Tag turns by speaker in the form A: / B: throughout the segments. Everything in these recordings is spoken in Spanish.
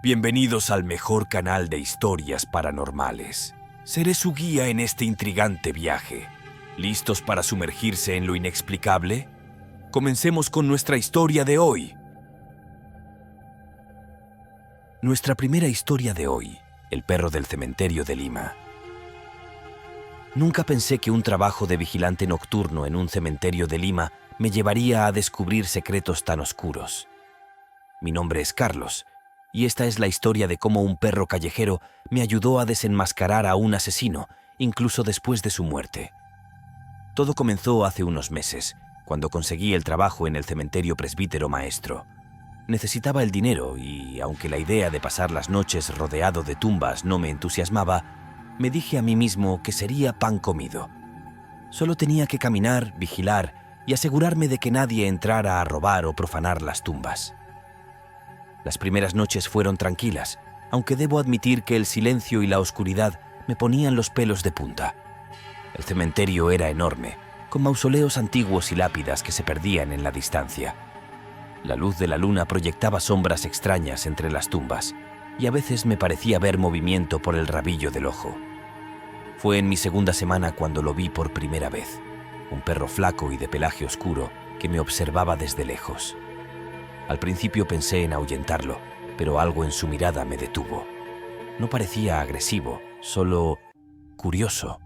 A: Bienvenidos al mejor canal de historias paranormales. Seré su guía en este intrigante viaje. ¿Listos para sumergirse en lo inexplicable? Comencemos con nuestra historia de hoy. Nuestra primera historia de hoy, el perro del cementerio de Lima. Nunca pensé que un trabajo de vigilante nocturno en un cementerio de Lima me llevaría a descubrir secretos tan oscuros. Mi nombre es Carlos, y esta es la historia de cómo un perro callejero me ayudó a desenmascarar a un asesino, incluso después de su muerte. Todo comenzó hace unos meses, cuando conseguí el trabajo en el cementerio Presbítero Maestro. Necesitaba el dinero y, aunque la idea de pasar las noches rodeado de tumbas no me entusiasmaba, me dije a mí mismo que sería pan comido. Solo tenía que caminar, vigilar y asegurarme de que nadie entrara a robar o profanar las tumbas. Las primeras noches fueron tranquilas, aunque debo admitir que el silencio y la oscuridad me ponían los pelos de punta. El cementerio era enorme, con mausoleos antiguos y lápidas que se perdían en la distancia. La luz de la luna proyectaba sombras extrañas entre las tumbas, y a veces me parecía ver movimiento por el rabillo del ojo. Fue en mi segunda semana cuando lo vi por primera vez, un perro flaco y de pelaje oscuro que me observaba desde lejos. Al principio pensé en ahuyentarlo, pero algo en su mirada me detuvo. No parecía agresivo, solo curioso.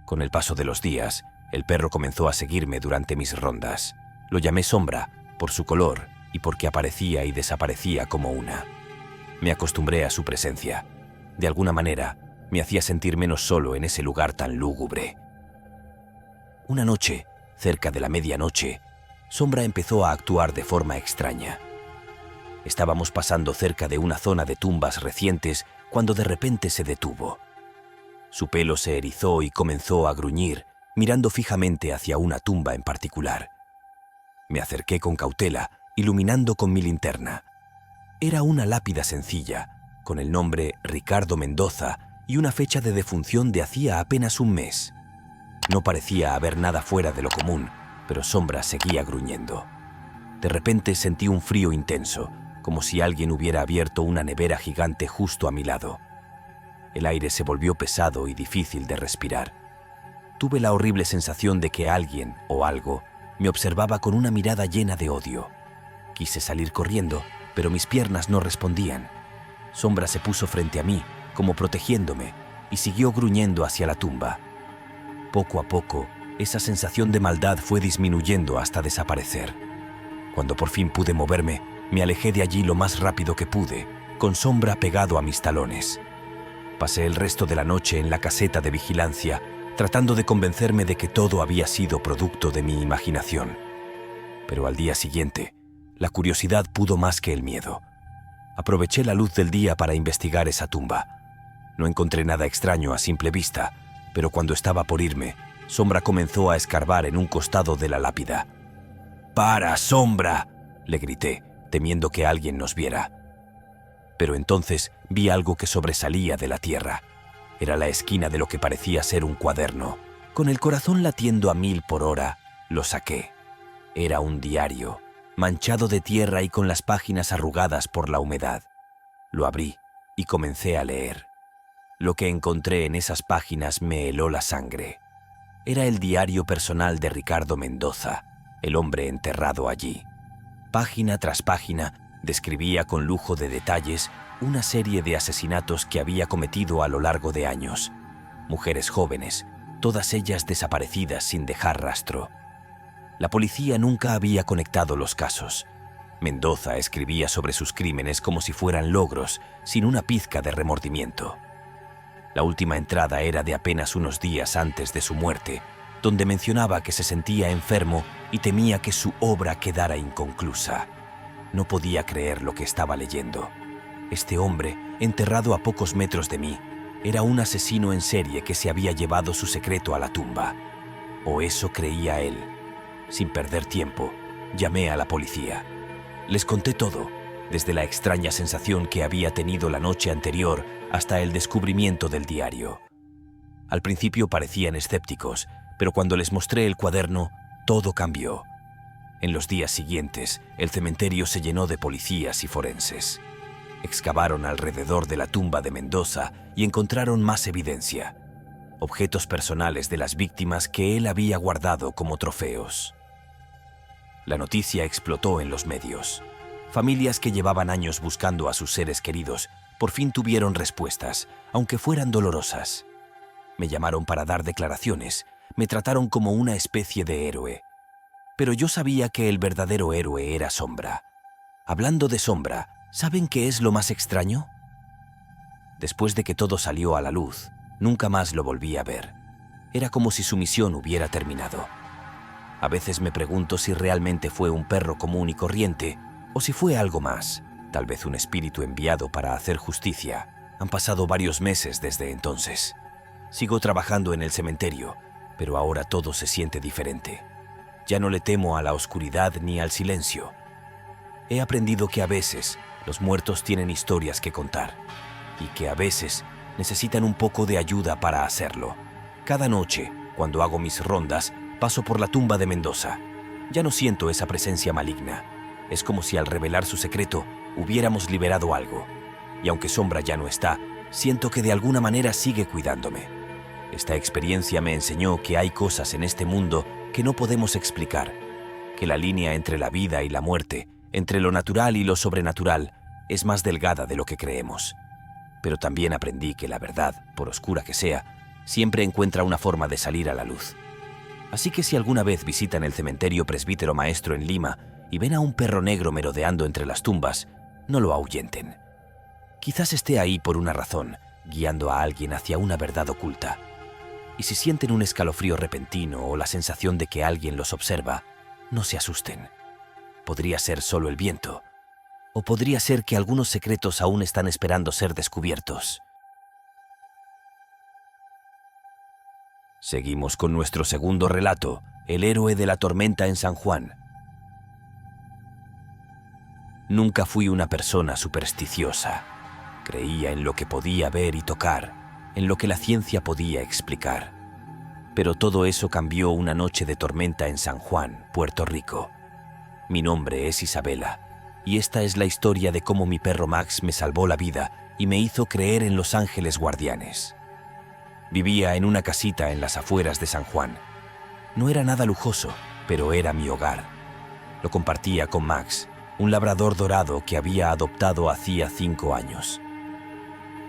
A: Con el paso de los días, el perro comenzó a seguirme durante mis rondas. Lo llamé Sombra, por su color y porque aparecía y desaparecía como una. Me acostumbré a su presencia. De alguna manera, me hacía sentir menos solo en ese lugar tan lúgubre. Una noche, cerca de la medianoche, Sombra empezó a actuar de forma extraña. Estábamos pasando cerca de una zona de tumbas recientes cuando de repente se detuvo. Su pelo se erizó y comenzó a gruñir, mirando fijamente hacia una tumba en particular. Me acerqué con cautela, iluminando con mi linterna. Era una lápida sencilla, con el nombre Ricardo Mendoza y una fecha de defunción de hacía apenas un mes. No parecía haber nada fuera de lo común, pero Sombra seguía gruñendo. De repente sentí un frío intenso, como si alguien hubiera abierto una nevera gigante justo a mi lado. El aire se volvió pesado y difícil de respirar. Tuve la horrible sensación de que alguien o algo me observaba con una mirada llena de odio. Quise salir corriendo, pero mis piernas no respondían. Sombra se puso frente a mí, como protegiéndome, y siguió gruñendo hacia la tumba. Poco a poco, esa sensación de maldad fue disminuyendo hasta desaparecer. Cuando por fin pude moverme, me alejé de allí lo más rápido que pude, con Sombra pegado a mis talones. Pasé el resto de la noche en la caseta de vigilancia, tratando de convencerme de que todo había sido producto de mi imaginación. Pero al día siguiente, la curiosidad pudo más que el miedo. Aproveché la luz del día para investigar esa tumba. No encontré nada extraño a simple vista, pero cuando estaba por irme, Sombra comenzó a escarbar en un costado de la lápida. «¡Para, Sombra!», le grité, temiendo que alguien nos viera. Pero entonces vi algo que sobresalía de la tierra. Era la esquina de lo que parecía ser un cuaderno. Con el corazón latiendo a 1000 por hora, lo saqué. Era un diario, manchado de tierra y con las páginas arrugadas por la humedad. Lo abrí y comencé a leer. Lo que encontré en esas páginas me heló la sangre. Era el diario personal de Ricardo Mendoza, el hombre enterrado allí. Página tras página, describía con lujo de detalles una serie de asesinatos que había cometido a lo largo de años. Mujeres jóvenes, todas ellas desaparecidas sin dejar rastro. La policía nunca había conectado los casos. Mendoza escribía sobre sus crímenes como si fueran logros, sin una pizca de remordimiento. La última entrada era de apenas unos días antes de su muerte, donde mencionaba que se sentía enfermo y temía que su obra quedara inconclusa. No podía creer lo que estaba leyendo. Este hombre, enterrado a pocos metros de mí, era un asesino en serie que se había llevado su secreto a la tumba. O eso creía él. Sin perder tiempo, llamé a la policía. Les conté todo, desde la extraña sensación que había tenido la noche anterior hasta el descubrimiento del diario. Al principio parecían escépticos, pero cuando les mostré el cuaderno, todo cambió. En los días siguientes, el cementerio se llenó de policías y forenses. Excavaron alrededor de la tumba de Mendoza y encontraron más evidencia, objetos personales de las víctimas que él había guardado como trofeos. La noticia explotó en los medios. Familias que llevaban años buscando a sus seres queridos por fin tuvieron respuestas, aunque fueran dolorosas. Me llamaron para dar declaraciones, me trataron como una especie de héroe. Pero yo sabía que el verdadero héroe era Sombra. Hablando de Sombra, ¿saben qué es lo más extraño? Después de que todo salió a la luz, nunca más lo volví a ver. Era como si su misión hubiera terminado. A veces me pregunto si realmente fue un perro común y corriente o si fue algo más, tal vez un espíritu enviado para hacer justicia. Han pasado varios meses desde entonces. Sigo trabajando en el cementerio, pero ahora todo se siente diferente. Ya no le temo a la oscuridad ni al silencio. He aprendido que a veces los muertos tienen historias que contar y que a veces necesitan un poco de ayuda para hacerlo. Cada noche, cuando hago mis rondas, paso por la tumba de Mendoza. Ya no siento esa presencia maligna. Es como si al revelar su secreto hubiéramos liberado algo. Y aunque Sombra ya no está, siento que de alguna manera sigue cuidándome. Esta experiencia me enseñó que hay cosas en este mundo que no podemos explicar, que la línea entre la vida y la muerte, entre lo natural y lo sobrenatural, es más delgada de lo que creemos. Pero también aprendí que la verdad, por oscura que sea, siempre encuentra una forma de salir a la luz. Así que si alguna vez visitan el cementerio Presbítero Maestro en Lima y ven a un perro negro merodeando entre las tumbas, no lo ahuyenten. Quizás esté ahí por una razón, guiando a alguien hacia una verdad oculta. Y si sienten un escalofrío repentino o la sensación de que alguien los observa, no se asusten. Podría ser solo el viento, o podría ser que algunos secretos aún están esperando ser descubiertos. Seguimos con nuestro segundo relato, El héroe de la tormenta en San Juan. Nunca fui una persona supersticiosa. Creía en lo que podía ver y tocar, en lo que la ciencia podía explicar. Pero todo eso cambió una noche de tormenta en San Juan, Puerto Rico. Mi nombre es Isabela, y esta es la historia de cómo mi perro Max me salvó la vida y me hizo creer en los ángeles guardianes. Vivía en una casita en las afueras de San Juan. No era nada lujoso, pero era mi hogar. Lo compartía con Max, un labrador dorado que había adoptado hacía 5 años.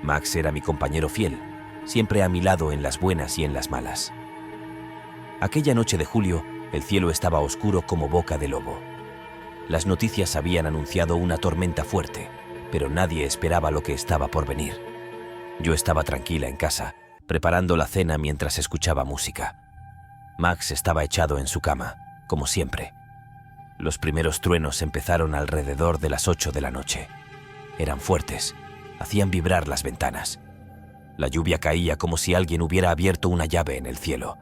A: Max era mi compañero fiel, siempre a mi lado en las buenas y en las malas. Aquella noche de julio, el cielo estaba oscuro como boca de lobo. Las noticias habían anunciado una tormenta fuerte, pero nadie esperaba lo que estaba por venir. Yo estaba tranquila en casa, preparando la cena mientras escuchaba música. Max estaba echado en su cama, como siempre. Los primeros truenos empezaron alrededor de las 8 de la noche. Eran fuertes, hacían vibrar las ventanas. La lluvia caía como si alguien hubiera abierto una llave en el cielo.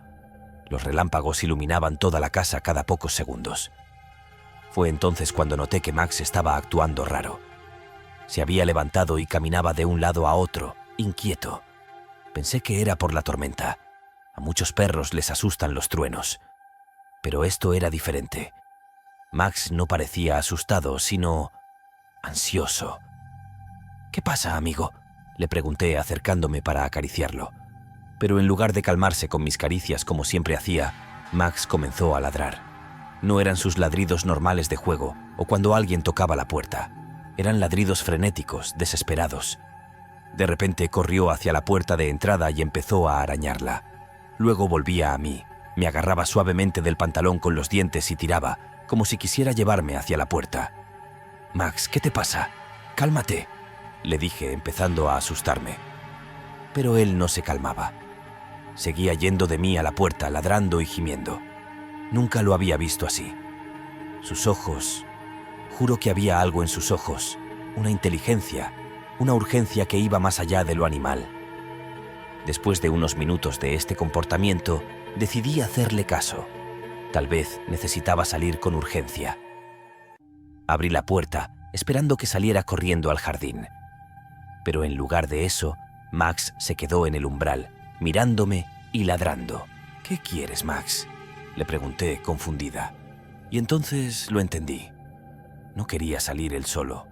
A: Los relámpagos iluminaban toda la casa cada pocos segundos. Fue entonces cuando noté que Max estaba actuando raro. Se había levantado y caminaba de un lado a otro, inquieto. Pensé que era por la tormenta. A muchos perros les asustan los truenos. Pero esto era diferente. Max no parecía asustado, sino ansioso. «¿Qué pasa, amigo?», le pregunté acercándome para acariciarlo. Pero en lugar de calmarse con mis caricias como siempre hacía, Max comenzó a ladrar. No eran sus ladridos normales de juego o cuando alguien tocaba la puerta. Eran ladridos frenéticos, desesperados. De repente corrió hacia la puerta de entrada y empezó a arañarla. Luego volvía a mí, me agarraba suavemente del pantalón con los dientes y tiraba, como si quisiera llevarme hacia la puerta. «Max, ¿qué te pasa? Cálmate», le dije, empezando a asustarme. Pero él no se calmaba. Seguía yendo de mí a la puerta, ladrando y gimiendo. Nunca lo había visto así. Sus ojos... Juro que había algo en sus ojos, una inteligencia, una urgencia que iba más allá de lo animal. Después de unos minutos de este comportamiento, decidí hacerle caso. Tal vez necesitaba salir con urgencia. Abrí la puerta, esperando que saliera corriendo al jardín. Pero en lugar de eso, Max se quedó en el umbral, mirándome y ladrando. «¿Qué quieres, Max?», le pregunté, confundida. Y entonces lo entendí. No quería salir él solo.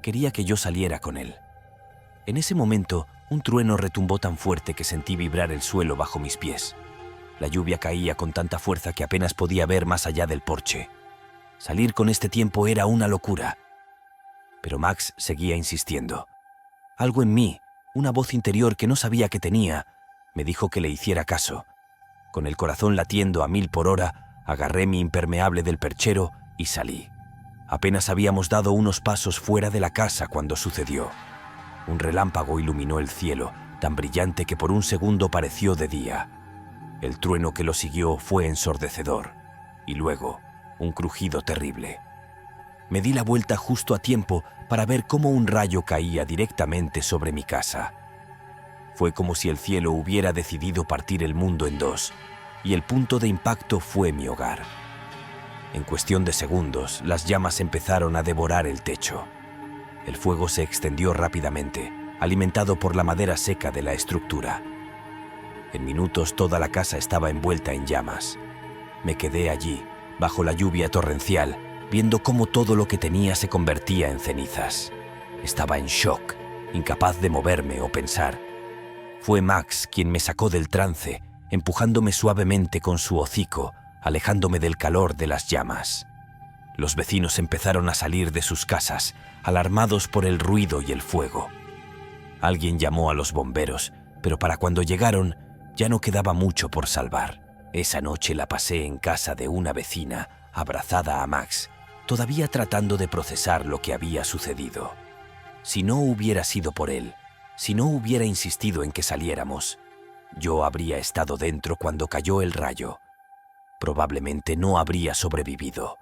A: Quería que yo saliera con él. En ese momento, un trueno retumbó tan fuerte que sentí vibrar el suelo bajo mis pies. La lluvia caía con tanta fuerza que apenas podía ver más allá del porche. Salir con este tiempo era una locura. Pero Max seguía insistiendo. Algo en mí, una voz interior que no sabía que tenía, me dijo que le hiciera caso. Con el corazón latiendo a 1000 por hora, agarré mi impermeable del perchero y salí. Apenas habíamos dado unos pasos fuera de la casa cuando sucedió. Un relámpago iluminó el cielo, tan brillante que por un segundo pareció de día. El trueno que lo siguió fue ensordecedor, y luego un crujido terrible. Me di la vuelta justo a tiempo para ver cómo un rayo caía directamente sobre mi casa. Fue como si el cielo hubiera decidido partir el mundo en dos, y el punto de impacto fue mi hogar. En cuestión de segundos, las llamas empezaron a devorar el techo. El fuego se extendió rápidamente, alimentado por la madera seca de la estructura. En minutos toda la casa estaba envuelta en llamas. Me quedé allí, bajo la lluvia torrencial, viendo cómo todo lo que tenía se convertía en cenizas. Estaba en shock, incapaz de moverme o pensar. Fue Max quien me sacó del trance, empujándome suavemente con su hocico, alejándome del calor de las llamas. Los vecinos empezaron a salir de sus casas, alarmados por el ruido y el fuego. Alguien llamó a los bomberos, pero para cuando llegaron, ya no quedaba mucho por salvar. Esa noche la pasé en casa de una vecina, abrazada a Max, todavía tratando de procesar lo que había sucedido. Si no hubiera sido por él, si no hubiera insistido en que saliéramos, yo habría estado dentro cuando cayó el rayo. Probablemente no habría sobrevivido.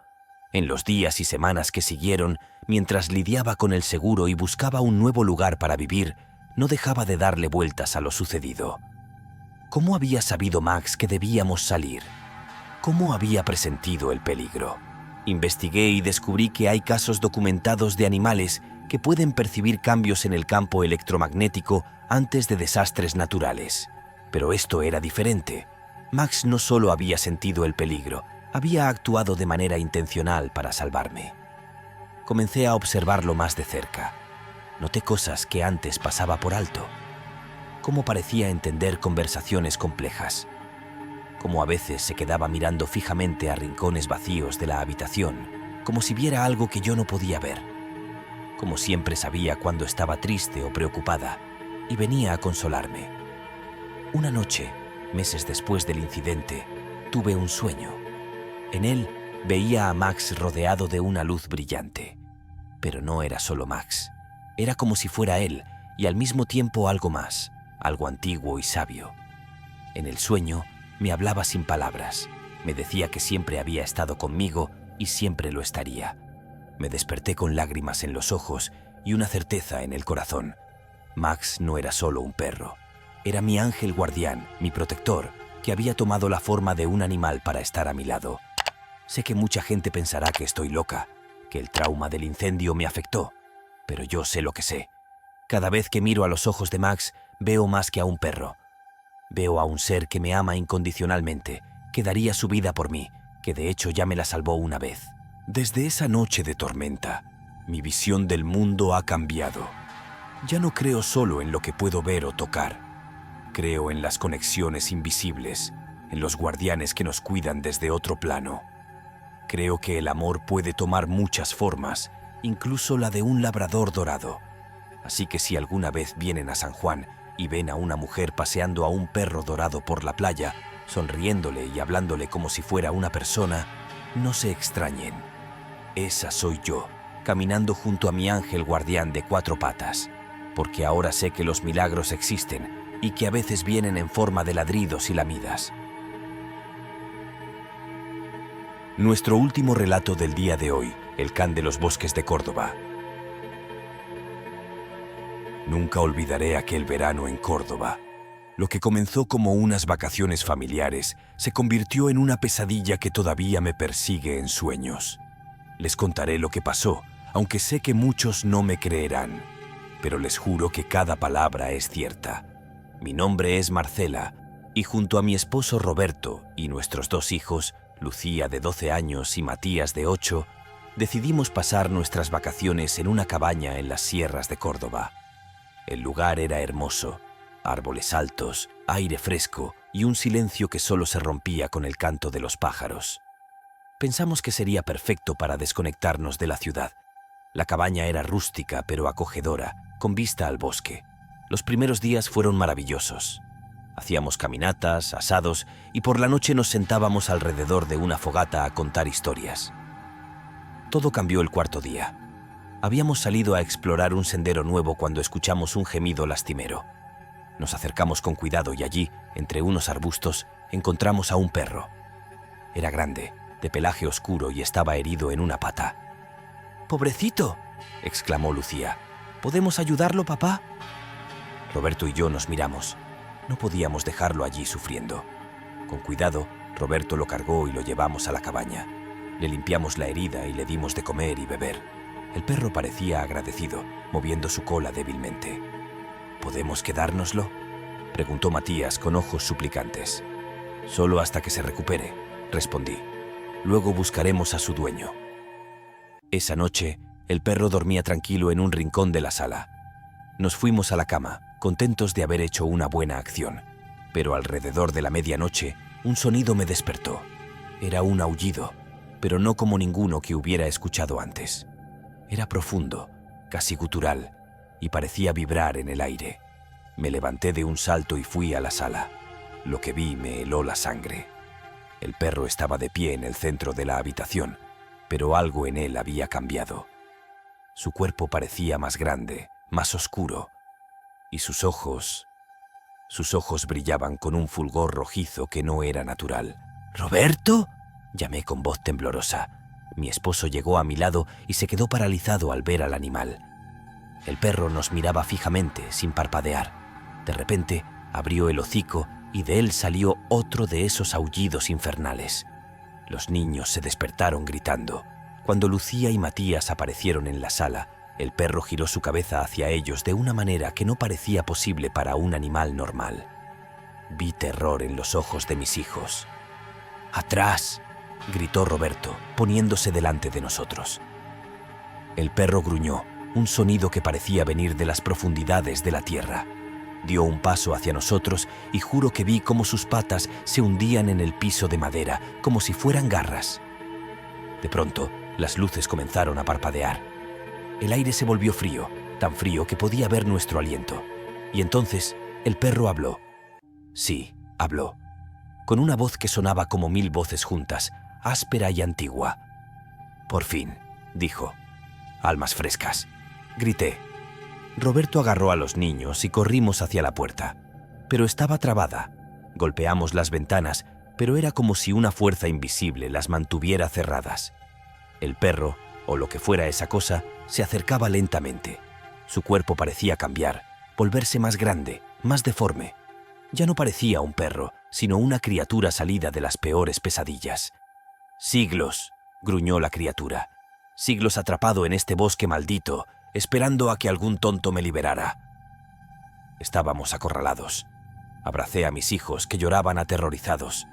A: En los días y semanas que siguieron, mientras lidiaba con el seguro y buscaba un nuevo lugar para vivir, no dejaba de darle vueltas a lo sucedido. ¿Cómo había sabido Max que debíamos salir? ¿Cómo había presentido el peligro? Investigué y descubrí que hay casos documentados de animales que pueden percibir cambios en el campo electromagnético antes de desastres naturales. Pero esto era diferente. Max no solo había sentido el peligro, había actuado de manera intencional para salvarme. Comencé a observarlo más de cerca. Noté cosas que antes pasaba por alto. Cómo parecía entender conversaciones complejas. Cómo a veces se quedaba mirando fijamente a rincones vacíos de la habitación, como si viera algo que yo no podía ver. Como siempre sabía cuando estaba triste o preocupada, y venía a consolarme. Una noche, meses después del incidente, tuve un sueño. En él veía a Max rodeado de una luz brillante. Pero no era solo Max. Era como si fuera él, y al mismo tiempo algo más, algo antiguo y sabio. En el sueño me hablaba sin palabras. Me decía que siempre había estado conmigo y siempre lo estaría. Me desperté con lágrimas en los ojos y una certeza en el corazón. Max no era solo un perro. Era mi ángel guardián, mi protector, que había tomado la forma de un animal para estar a mi lado. Sé que mucha gente pensará que estoy loca, que el trauma del incendio me afectó, pero yo sé lo que sé. Cada vez que miro a los ojos de Max, veo más que a un perro. Veo a un ser que me ama incondicionalmente, que daría su vida por mí, que de hecho ya me la salvó una vez. Desde esa noche de tormenta, mi visión del mundo ha cambiado. Ya no creo solo en lo que puedo ver o tocar. Creo en las conexiones invisibles, en los guardianes que nos cuidan desde otro plano. Creo que el amor puede tomar muchas formas, incluso la de un labrador dorado. Así que si alguna vez vienen a San Juan y ven a una mujer paseando a un perro dorado por la playa, sonriéndole y hablándole como si fuera una persona, no se extrañen. Esa soy yo, caminando junto a mi ángel guardián de 4 patas, porque ahora sé que los milagros existen y que a veces vienen en forma de ladridos y lamidas. Nuestro último relato del día de hoy, el can de los bosques de Córdoba. Nunca olvidaré aquel verano en Córdoba. Lo que comenzó como unas vacaciones familiares se convirtió en una pesadilla que todavía me persigue en sueños. Les contaré lo que pasó, aunque sé que muchos no me creerán, pero les juro que cada palabra es cierta. Mi nombre es Marcela, y junto a mi esposo Roberto y nuestros 2 hijos, Lucía de 12 años y Matías de 8, decidimos pasar nuestras vacaciones en una cabaña en las sierras de Córdoba. El lugar era hermoso, árboles altos, aire fresco y un silencio que solo se rompía con el canto de los pájaros. Pensamos que sería perfecto para desconectarnos de la ciudad. La cabaña era rústica pero acogedora, con vista al bosque. Los primeros días fueron maravillosos. Hacíamos caminatas, asados y por la noche nos sentábamos alrededor de una fogata a contar historias. Todo cambió el cuarto día. Habíamos salido a explorar un sendero nuevo cuando escuchamos un gemido lastimero. Nos acercamos con cuidado y allí, entre unos arbustos, encontramos a un perro. Era grande, de pelaje oscuro y estaba herido en una pata. «¡Pobrecito!», exclamó Lucía. «¿Podemos ayudarlo, papá?». Roberto y yo nos miramos. No podíamos dejarlo allí sufriendo. Con cuidado, Roberto lo cargó y lo llevamos a la cabaña. Le limpiamos la herida y le dimos de comer y beber. El perro parecía agradecido, moviendo su cola débilmente. «¿Podemos quedárnoslo?», preguntó Matías con ojos suplicantes. «Solo hasta que se recupere», respondí. «Luego buscaremos a su dueño». Esa noche, el perro dormía tranquilo en un rincón de la sala. Nos fuimos a la cama, contentos de haber hecho una buena acción. Pero alrededor de la medianoche, un sonido me despertó. Era un aullido, pero no como ninguno que hubiera escuchado antes. Era profundo, casi gutural, y parecía vibrar en el aire. Me levanté de un salto y fui a la sala. Lo que vi me heló la sangre. El perro estaba de pie en el centro de la habitación, pero algo en él había cambiado. Su cuerpo parecía más grande, más oscuro, y sus ojos brillaban con un fulgor rojizo que no era natural. «¿Roberto?», llamé con voz temblorosa. Mi esposo llegó a mi lado y se quedó paralizado al ver al animal. El perro nos miraba fijamente, sin parpadear. De repente, abrió el hocico y de él salió otro de esos aullidos infernales. Los niños se despertaron gritando. Cuando Lucía y Matías aparecieron en la sala, el perro giró su cabeza hacia ellos de una manera que no parecía posible para un animal normal. Vi terror en los ojos de mis hijos. «¡Atrás!», gritó Roberto, poniéndose delante de nosotros. El perro gruñó, un sonido que parecía venir de las profundidades de la tierra. Dio un paso hacia nosotros y juro que vi cómo sus patas se hundían en el piso de madera, como si fueran garras. De pronto, las luces comenzaron a parpadear. El aire se volvió frío, tan frío que podía ver nuestro aliento. Y entonces, el perro habló. Sí, habló. Con una voz que sonaba como 1000 voces juntas, áspera y antigua. «Por fin», dijo. «Almas frescas», grité. Roberto agarró a los niños y corrimos hacia la puerta. Pero estaba trabada. Golpeamos las ventanas, pero era como si una fuerza invisible las mantuviera cerradas. El perro, o lo que fuera esa cosa, se acercaba lentamente. Su cuerpo parecía cambiar, volverse más grande, más deforme. Ya no parecía un perro, sino una criatura salida de las peores pesadillas. «Siglos», gruñó la criatura. «Siglos atrapado en este bosque maldito, esperando a que algún tonto me liberara». Estábamos acorralados. Abracé a mis hijos, que lloraban aterrorizados.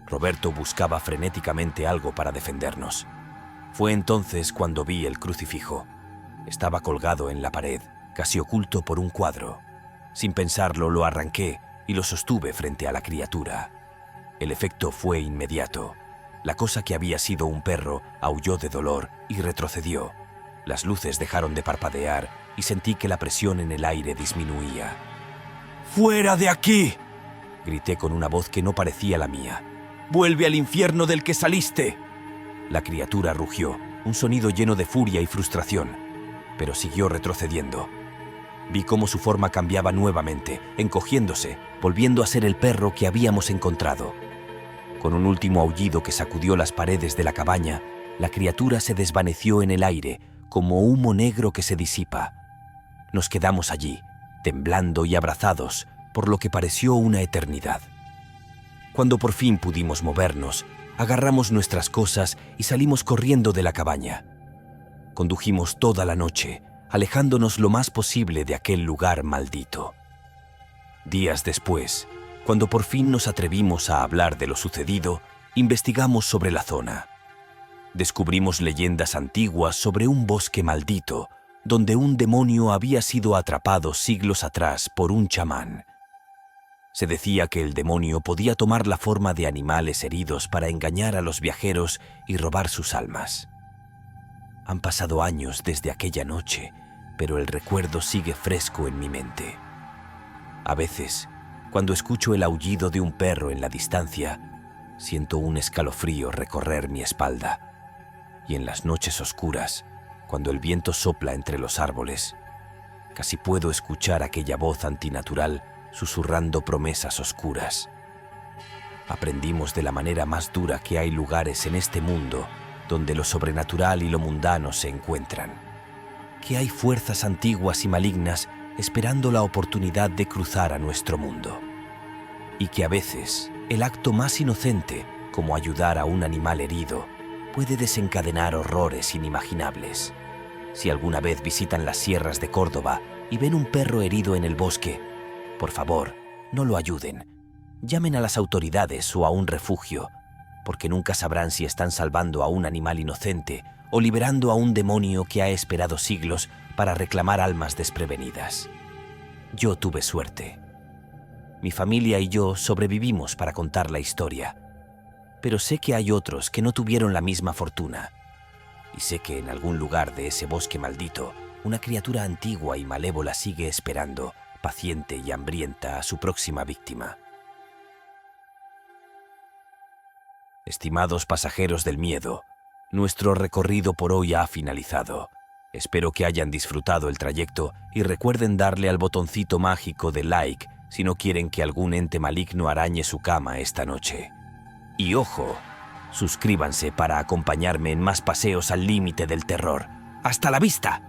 A: Roberto buscaba frenéticamente algo para defendernos. Fue entonces cuando vi el crucifijo. Estaba colgado en la pared, casi oculto por un cuadro. Sin pensarlo, lo arranqué y lo sostuve frente a la criatura. El efecto fue inmediato. La cosa que había sido un perro aulló de dolor y retrocedió. Las luces dejaron de parpadear y sentí que la presión en el aire disminuía. «¡Fuera de aquí!», grité con una voz que no parecía la mía. «¡Vuelve al infierno del que saliste!». La criatura rugió, un sonido lleno de furia y frustración, pero siguió retrocediendo. Vi cómo su forma cambiaba nuevamente, encogiéndose, volviendo a ser el perro que habíamos encontrado. Con un último aullido que sacudió las paredes de la cabaña, la criatura se desvaneció en el aire, como humo negro que se disipa. Nos quedamos allí, temblando y abrazados, por lo que pareció una eternidad. Cuando por fin pudimos movernos, agarramos nuestras cosas y salimos corriendo de la cabaña. Condujimos toda la noche, alejándonos lo más posible de aquel lugar maldito. Días después, cuando por fin nos atrevimos a hablar de lo sucedido, investigamos sobre la zona. Descubrimos leyendas antiguas sobre un bosque maldito, donde un demonio había sido atrapado siglos atrás por un chamán. Se decía que el demonio podía tomar la forma de animales heridos para engañar a los viajeros y robar sus almas. Han pasado años desde aquella noche, pero el recuerdo sigue fresco en mi mente. A veces, cuando escucho el aullido de un perro en la distancia, siento un escalofrío recorrer mi espalda. Y en las noches oscuras, cuando el viento sopla entre los árboles, casi puedo escuchar aquella voz antinatural susurrando promesas oscuras. Aprendimos de la manera más dura que hay lugares en este mundo donde lo sobrenatural y lo mundano se encuentran, que hay fuerzas antiguas y malignas esperando la oportunidad de cruzar a nuestro mundo, y que a veces el acto más inocente, como ayudar a un animal herido, puede desencadenar horrores inimaginables. Si alguna vez visitan las sierras de Córdoba y ven un perro herido en el bosque, por favor, no lo ayuden. Llamen a las autoridades o a un refugio, porque nunca sabrán si están salvando a un animal inocente o liberando a un demonio que ha esperado siglos para reclamar almas desprevenidas. Yo tuve suerte. Mi familia y yo sobrevivimos para contar la historia, pero sé que hay otros que no tuvieron la misma fortuna. Y sé que en algún lugar de ese bosque maldito, una criatura antigua y malévola sigue esperando, paciente y hambrienta, a su próxima víctima. Estimados pasajeros del miedo, nuestro recorrido por hoy ha finalizado. Espero que hayan disfrutado el trayecto y recuerden darle al botoncito mágico de like si no quieren que algún ente maligno arañe su cama esta noche. Y ojo, suscríbanse para acompañarme en más paseos al límite del terror. ¡Hasta la vista!